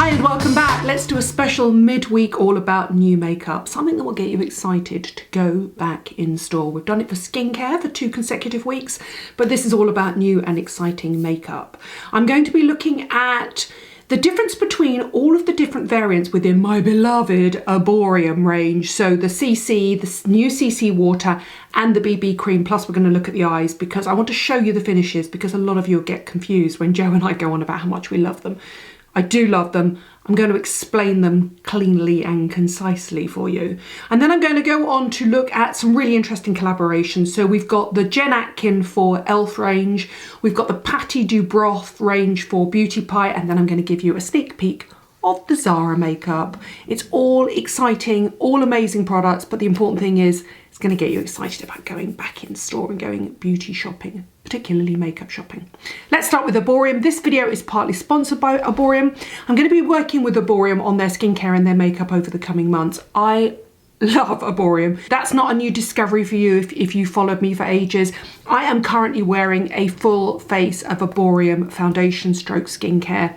Hi and welcome back. Let's do a special midweek all about new makeup, something that will get you excited to go back in store. We've done it for skincare for 2 consecutive weeks, but this is all about new and exciting makeup. I'm going to be looking at the difference between all of the different variants within my beloved Erborian range. So the CC, the new CC water and the BB cream, plus we're going to look at the eyes because I want to show you the finishes because a lot of you will get confused when Joe and I go on about how much we love them. I do love them. I'm going to explain them cleanly and concisely for you. And then I'm going to go on to look at some really interesting collaborations. So we've got the ATKIN for e.l.f. range. We've got the Patty Du Broth range for Beauty Pie. And then I'm going to give you a sneak peek of the ZARA makeup. It's all exciting, all amazing products. But the important thing is it's going to get you excited about going back in store and going beauty shopping, particularly makeup shopping. Let's start with Erborian. This video is partly sponsored by Erborian. I'm going to be working with Erborian on their skincare and their makeup over the coming months. I love Erborian. That's not a new discovery for you if you followed me for ages. I am currently wearing a full face of Erborian foundation stroke skincare.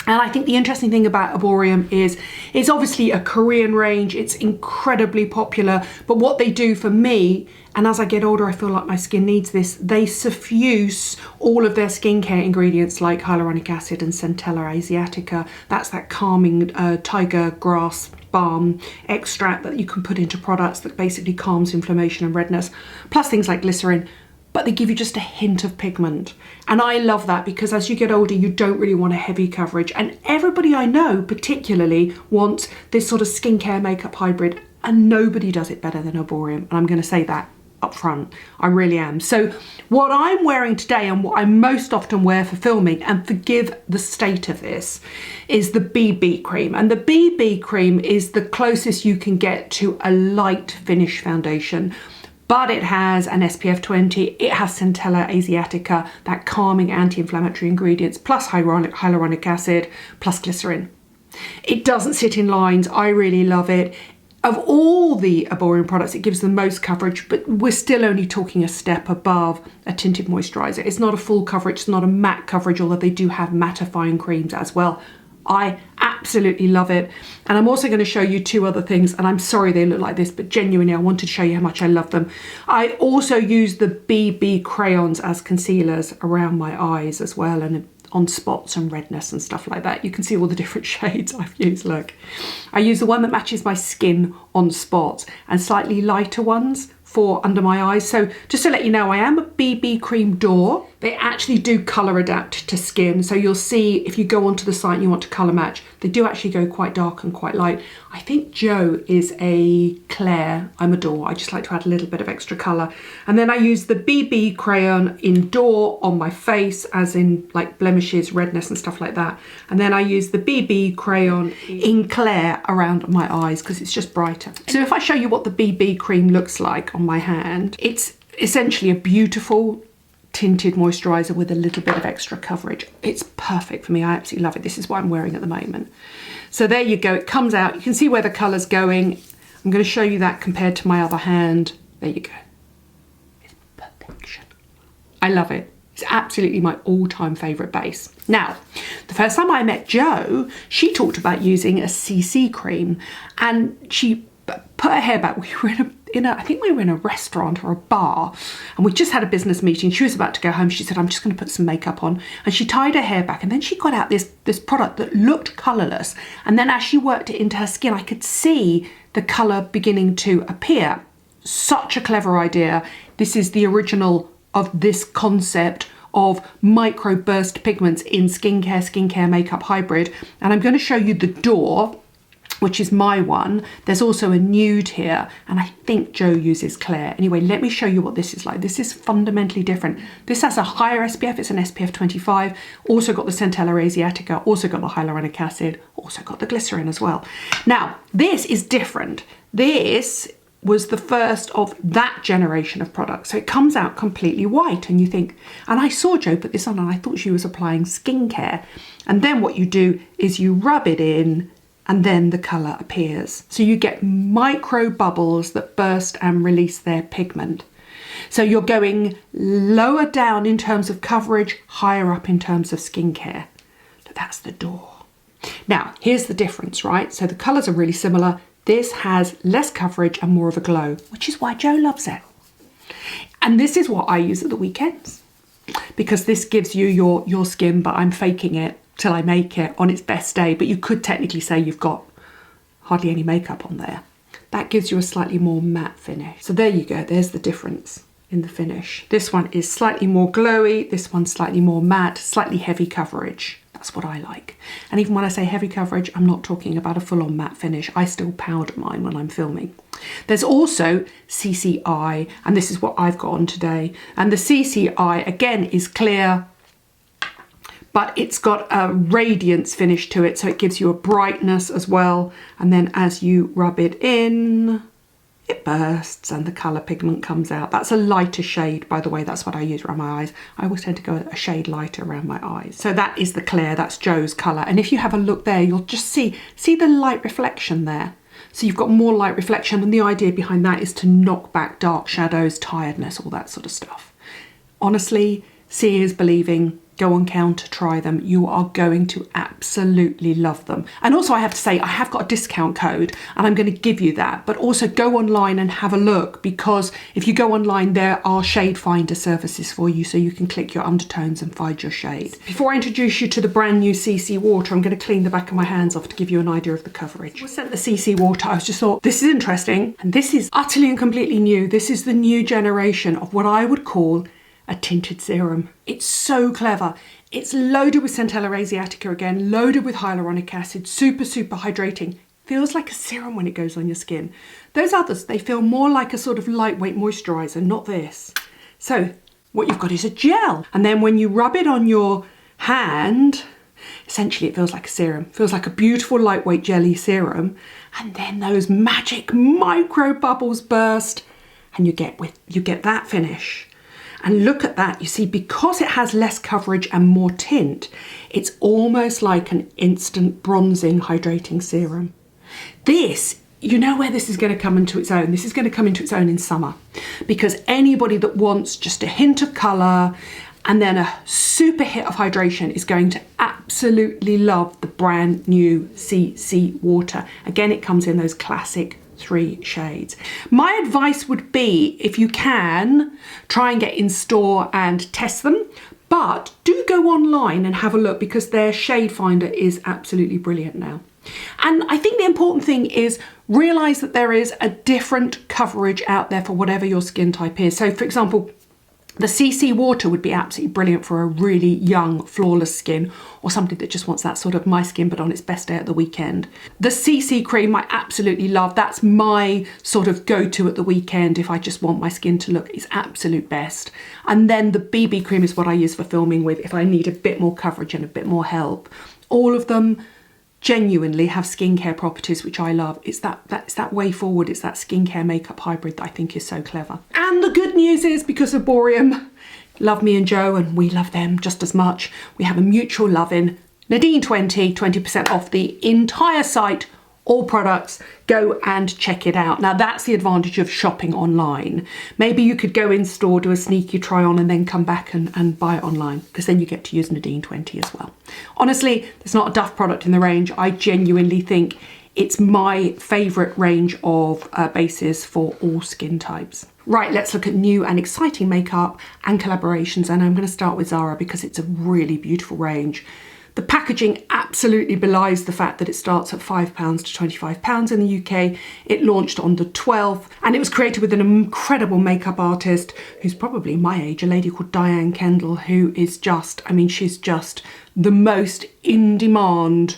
And I think the interesting thing about Erborian is it's obviously a Korean range. It's incredibly popular. But what they do for me, and as I get older, I feel like my skin needs this, they suffuse all of their skincare ingredients like hyaluronic acid and Centella asiatica. That's that calming tiger grass balm extract that you can put into products that basically calms inflammation and redness, plus things like glycerin. But they give you just a hint of pigment. And I love that because as you get older, you don't really want a heavy coverage. And everybody I know particularly wants this sort of skincare makeup hybrid, and nobody does it better than Erborian. And I'm going to say that up front. I really am. So what I'm wearing today and what I most often wear for filming, and forgive the state of this, is the BB cream. And the BB cream is the closest you can get to a light finish foundation. But it has an SPF 20, it has Centella asiatica, that calming anti-inflammatory ingredients, plus hyaluronic acid, plus glycerin. It doesn't sit in lines. I really love it. Of all the Erborian products, it gives the most coverage, but we're still only talking a step above a tinted moisturiser. It's not a full coverage, it's not a matte coverage, although they do have mattifying creams as well. I absolutely love it. And I'm also going to show you 2 other things, and I'm sorry they look like this, but genuinely I wanted to show you how much I love them. I also use the BB crayons as concealers around my eyes as well, and on spots and redness and stuff like that. You can see all the different shades I've used. Look, I use the one that matches my skin on spots and slightly lighter ones for under my eyes. So just to let you know, I am a BB cream door. They actually do colour adapt to skin. So you'll see if you go onto the site and you want to colour match, they do actually go quite dark and quite light. I think Joe is a Claire. I'm a door. I just like to add a little bit of extra colour. And then I use the BB crayon indoor on my face, as in like blemishes, redness and stuff like that. And then I use the BB crayon in Claire around my eyes because it's just brighter. So if I show you what the BB cream looks like on my hand, it's essentially a beautiful tinted moisturiser with a little bit of extra coverage. It's perfect for me. I absolutely love it. This is what I'm wearing at the moment. So there you go. It comes out. You can see where the colour's going. I'm going to show you that compared to my other hand. There you go. It's perfection. I love it. It's absolutely my all-time favourite base. Now, the first time I met Jo, she talked about using a CC cream, and she put her hair back. We were I think we were in a restaurant or a bar, and we just had a business meeting. She was about to go home. She said, I'm just going to put some makeup on. And she tied her hair back, and then she got out this product that looked colourless. And then as she worked it into her skin, I could see the colour beginning to appear. Such a clever idea. This is the original of this concept of microburst pigments in skincare makeup hybrid. And I'm going to show you the door, which is my one. There's also a nude here, and I think Jo uses Claire. Anyway, let me show you what this is like. This is fundamentally different. This has a higher SPF, it's an SPF 25, also got the Centella asiatica, also got the hyaluronic acid, also got the glycerin as well. Now, this is different. This was the first of that generation of products. So it comes out completely white, and you think, and I saw Jo put this on and I thought she was applying skincare. And then what you do is you rub it in, and then the colour appears. So you get micro bubbles that burst and release their pigment. So you're going lower down in terms of coverage, higher up in terms of skincare. That's the door. Now, here's the difference, right? So the colours are really similar. This has less coverage and more of a glow, which is why Joe loves it. And this is what I use at the weekends, because this gives you your skin, but I'm faking it till I make it on its best day. But you could technically say you've got hardly any makeup on there. That gives you a slightly more matte finish. So there you go, there's the difference in the finish. This one is slightly more glowy, this one's slightly more matte, slightly heavy coverage. That's what I like. And even when I say heavy coverage, I'm not talking about a full-on matte finish. I still powder mine when I'm filming. There's also CCI, and this is what I've got on today. And the CCI, again, is clear, but it's got a radiance finish to it, so it gives you a brightness as well. And then as you rub it in, it bursts and the colour pigment comes out. That's a lighter shade, by the way. That's what I use around my eyes. I always tend to go a shade lighter around my eyes. So that is the clear, that's Joe's colour. And if you have a look there, you'll just see the light reflection there. So you've got more light reflection, and the idea behind that is to knock back dark shadows, tiredness, all that sort of stuff. Honestly, seeing is believing. Go on Counter, try them. You are going to absolutely love them. And also I have to say, I have got a discount code and I'm going to give you that, but also go online and have a look, because if you go online, there are shade finder services for you, so you can click your undertones and find your shade. Before I introduce you to the brand new CC water, I'm going to clean the back of my hands off to give you an idea of the coverage. I sent the CC water, I just thought, this is interesting, and this is utterly and completely new. This is the new generation of what I would call a tinted serum. It's so clever. It's loaded with Centella asiatica again, loaded with hyaluronic acid, super hydrating. Feels like a serum when it goes on your skin. Those others, they feel more like a sort of lightweight moisturizer, not this. So what you've got is a gel. And then when you rub it on your hand, essentially it feels like a serum. It feels like a beautiful lightweight jelly serum. And then those magic micro bubbles burst and you get that finish. And look at that, you see, because it has less coverage and more tint, it's almost like an instant bronzing hydrating serum. This, you know where this is going to come into its own? This is going to come into its own in summer, because anybody that wants just a hint of colour and then a super hit of hydration is going to absolutely love the brand new CC water. Again, it comes in those classic 3 shades. My advice would be, if you can, try and get in store and test them, but do go online and have a look, because their shade finder is absolutely brilliant now. And I think the important thing is realise that there is a different coverage out there for whatever your skin type is. So for example, the CC water would be absolutely brilliant for a really young, flawless skin, or somebody that just wants that sort of my skin but on its best day at the weekend. The CC cream I absolutely love. That's my sort of go-to at the weekend if I just want my skin to look its absolute best. And then the BB cream is what I use for filming with if I need a bit more coverage and a bit more help. All of them genuinely have skincare properties, which I love. It's that way forward. It's that skincare makeup hybrid that I think is so clever. And the good news is, because ERBORIAN love me and Joe, and we love them just as much, we have a mutual love-in. Nadine 20% off the entire site, all products. Go and check it out. Now that's the advantage of shopping online. Maybe you could go in store, do a sneaky try on, and then come back and buy it online, because then you get to use Nadine 20 as well. Honestly, there's not a duff product in the range. I genuinely think it's my favourite range of bases for all skin types. Right, let's look at new and exciting makeup and collaborations, and I'm going to start with ZARA because it's a really beautiful range. The packaging absolutely belies the fact that it starts at £5 to £25 in the UK. It launched on the 12th, and it was created with an incredible makeup artist who's probably my age, a lady called Diane Kendall, who is just, I mean, she's just the most in demand.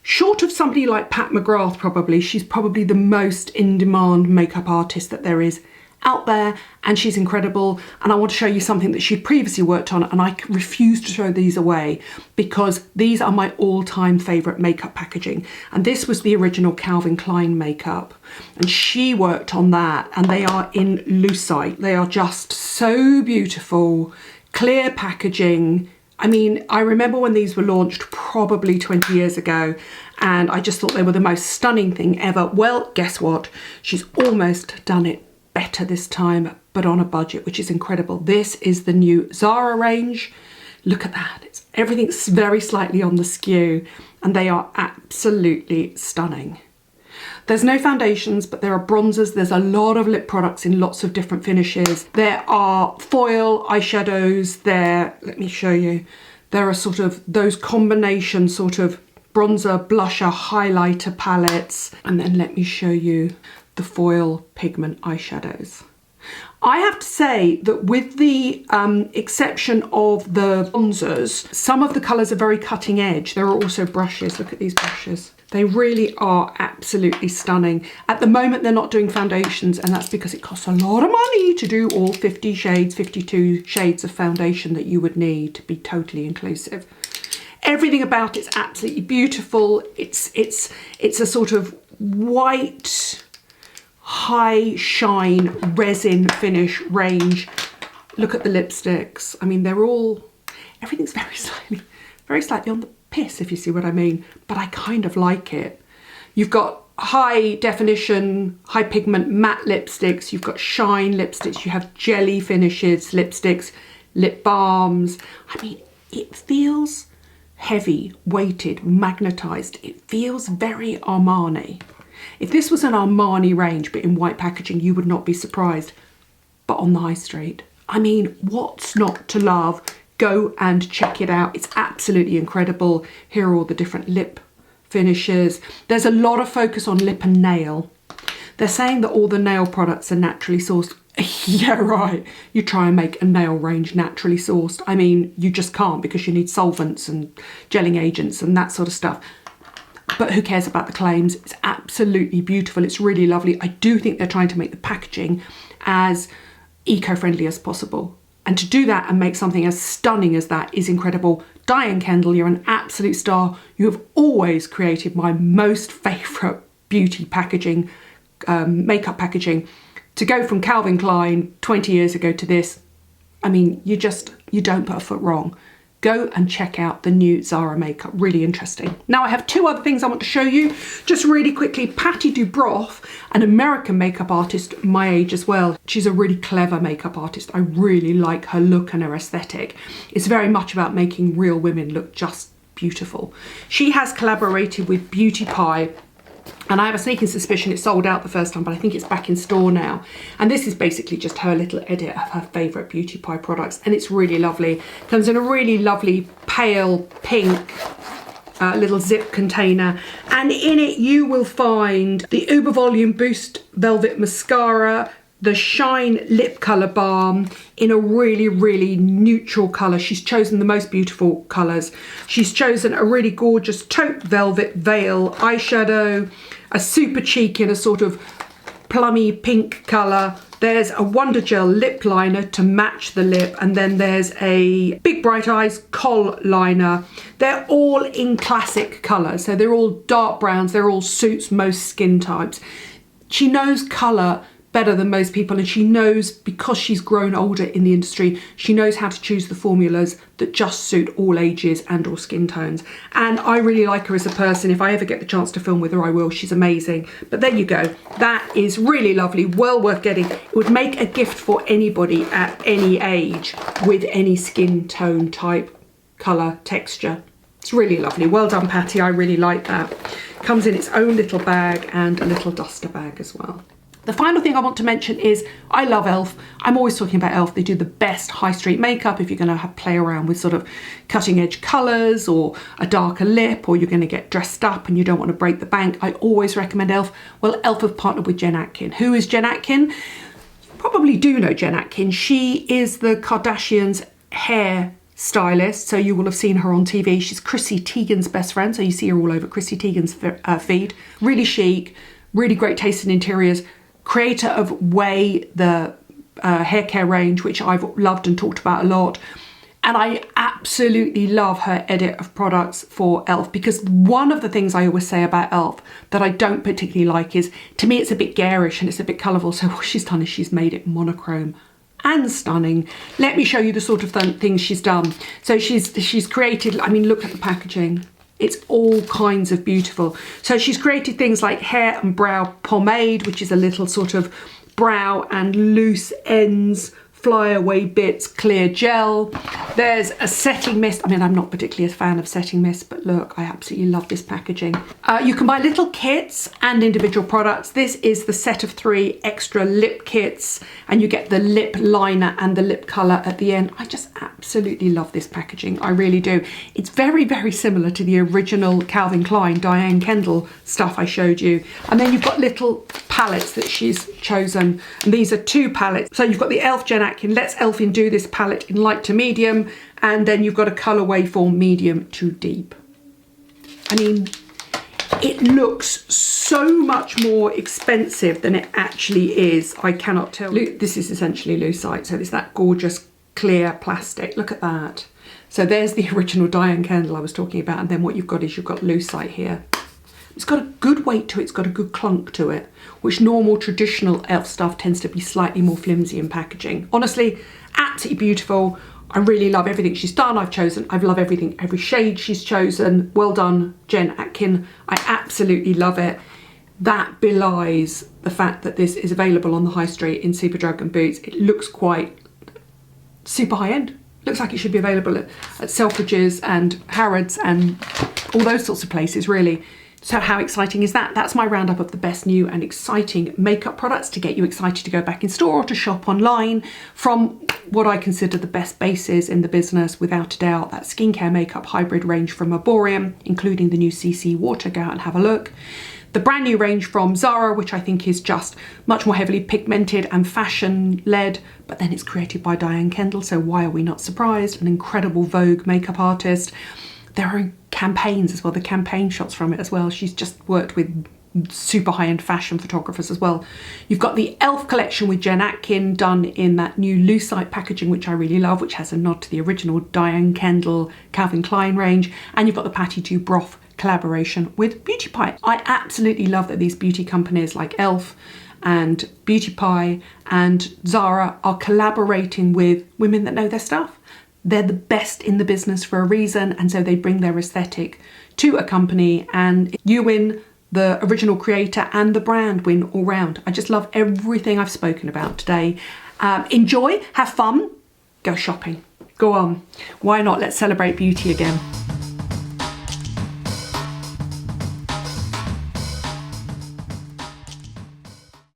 Short of somebody like Pat McGrath, probably, she's probably the most in demand makeup artist that there is out there, and she's incredible. And I want to show you something that she'd previously worked on, and I refuse to throw these away because these are my all-time favourite makeup packaging. And this was the original Calvin Klein makeup, and she worked on that, and they are in lucite. They are just so beautiful, clear packaging. I mean, I remember when these were launched probably 20 years ago, and I just thought they were the most stunning thing ever. Well, guess what? She's almost done it better this time, but on a budget, which is incredible. This is the new ZARA range. Look at that. Everything's very slightly on the skew, and they are absolutely stunning. There's no foundations, but there are bronzers. There's a lot of lip products in lots of different finishes. There are foil eyeshadows there. Let me show you. There are sort of those combination sort of bronzer, blusher, highlighter palettes. And then let me show you the foil pigment eyeshadows. I have to say that with the exception of the bronzers, some of the colours are very cutting edge. There are also brushes. Look at these brushes. They really are absolutely stunning. At the moment, they're not doing foundations, and that's because it costs a lot of money to do all 50 shades, 52 shades of foundation that you would need to be totally inclusive. Everything about it's absolutely beautiful. It's a sort of white, high shine resin finish range. Look at the lipsticks. I mean, everything's very slightly on the piss, if you see what I mean, but I kind of like it. You've got high definition, high pigment matte lipsticks. You've got shine lipsticks. You have jelly finishes lipsticks, lip balms. I mean, it feels heavy, weighted, magnetized. It feels very Armani. If this was an Armani range, but in white packaging, you would not be surprised. But on the high street, I mean, what's not to love? Go and check it out. It's absolutely incredible. Here are all the different lip finishes. There's a lot of focus on lip and nail. They're saying that all the nail products are naturally sourced. Yeah, right. You try and make a nail range naturally sourced. I mean, you just can't, because you need solvents and gelling agents and that sort of stuff. But who cares about the claims? It's absolutely beautiful. It's really lovely. I do think they're trying to make the packaging as eco-friendly as possible. And to do that and make something as stunning as that is incredible. Diane Kendall, you're an absolute star. You have always created my most favourite beauty packaging, makeup packaging. To go from Calvin Klein 20 years ago to this, I mean, you don't put a foot wrong. Go and check out the new ZARA makeup, really interesting. Now I have two other things I want to show you, just really quickly. Patti Dubroff, an American makeup artist my age as well. She's a really clever makeup artist. I really like her look and her aesthetic. It's very much about making real women look just beautiful. She has collaborated with Beauty Pie, and I have a sneaking suspicion it sold out the first time, but I think it's back in store now. And this is basically just her little edit of her favourite Beauty Pie products, and it's really lovely. Comes in a really lovely pale pink little zip container, and in it you will find the Uber Volume Boost Velvet Mascara, the Shine Lip Colour Balm in a really, really neutral colour. She's chosen the most beautiful colours. She's chosen a really gorgeous taupe velvet veil eyeshadow, a super cheek in a sort of plummy pink colour. There's a Wonder Gel lip liner to match the lip, and then there's a Big Bright Eyes kohl liner. They're all in classic colours, so they're all dark browns. They're all suits most skin types. She knows colour better than most people, and she knows, because she's grown older in the industry, she knows how to choose the formulas that just suit all ages and or skin tones. And I really like her as a person. If I ever get the chance to film with her, I will. She's amazing. But there you go. That is really lovely, well worth getting. It would make a gift for anybody at any age with any skin tone type, colour, texture. It's really lovely. Well done, Patti. I really like that. Comes in its own little bag and a little duster bag as well. The final thing I want to mention is I love e.l.f. I'm always talking about e.l.f. They do the best high street makeup. If you're going to play around with sort of cutting edge colours or a darker lip, or you're going to get dressed up and you don't want to break the bank, I always recommend e.l.f. Well, e.l.f. have partnered with Jen Atkin. Who is Jen Atkin? You probably do know Jen Atkin. She is the Kardashians' hair stylist, so you will have seen her on TV. She's Chrissy Teigen's best friend, so you see her all over Chrissy Teigen's feed. Really chic, really great taste in interiors. Creator of Way, the hair care range, which I've loved and talked about a lot. And I absolutely love her edit of products for e.l.f. because one of the things I always say about e.l.f. that I don't particularly like is, to me, it's a bit garish and it's a bit colourful. So what she's done is she's made it monochrome and stunning. Let me show you the sort of things she's done. So she's created, I mean, look at the packaging. It's all kinds of beautiful. So she's created things like hair and brow pomade, which is a little sort of brow and loose ends flyaway bits clear gel. There's a setting mist. I mean, I'm not particularly a fan of setting mist, but look, I absolutely love this packaging. You can buy little kits and individual products. This is the set of 3 extra lip kits, and you get the lip liner and the lip colour at the end. I just absolutely love this packaging. I really do. It's very, very similar to the original Calvin Klein Diane Kendall stuff I showed you. And then you've got little palettes that she's chosen, and these are 2 palettes. So you've got the e.l.f. Jen Atkin Let's Elfin Do This palette in light to medium, and then you've got a colourway for medium to deep. I mean, it looks so much more expensive than it actually is. I cannot tell. This is essentially lucite, so it's that gorgeous clear plastic. Look at that. So there's the original Diane Kendall I was talking about, and then what you've got is you've got lucite here. It's got a good weight to it, it's got a good clunk to it, which normal traditional e.l.f. stuff tends to be slightly more flimsy in packaging. Honestly, absolutely beautiful. I really love everything she's done. I love everything, every shade she's chosen. Well done, Jen Atkin. I absolutely love it. That belies the fact that this is available on the high street in Superdrug and Boots. It looks quite super high end. Looks like it should be available at Selfridges and Harrods and all those sorts of places, really. So how exciting is that? That's my roundup of the best new and exciting makeup products to get you excited to go back in store or to shop online from what I consider the best bases in the business, without a doubt. That skincare makeup hybrid range from ERBORIAN, including the new CC water. Go out and have a look. The brand new range from ZARA, which I think is just much more heavily pigmented and fashion led, but then it's created by Diane Kendall, so why are we not surprised? An incredible Vogue makeup artist. There are campaigns as well, the campaign shots from it as well. She's just worked with super high-end fashion photographers as well. You've got the e.l.f. collection with Jen Atkin done in that new lucite packaging, which I really love, which has a nod to the original Diane Kendall Calvin Klein range. And you've got the Patty 2 Broth collaboration with Beauty Pie. I absolutely love that these beauty companies like e.l.f. and Beauty Pie and ZARA are collaborating with women that know their stuff. They're the best in the business for a reason, and so they bring their aesthetic to a company, and you win, the original creator and the brand win all round. I just love everything I've spoken about today. Enjoy, have fun, go shopping. Go on. Why not? Let's celebrate beauty again.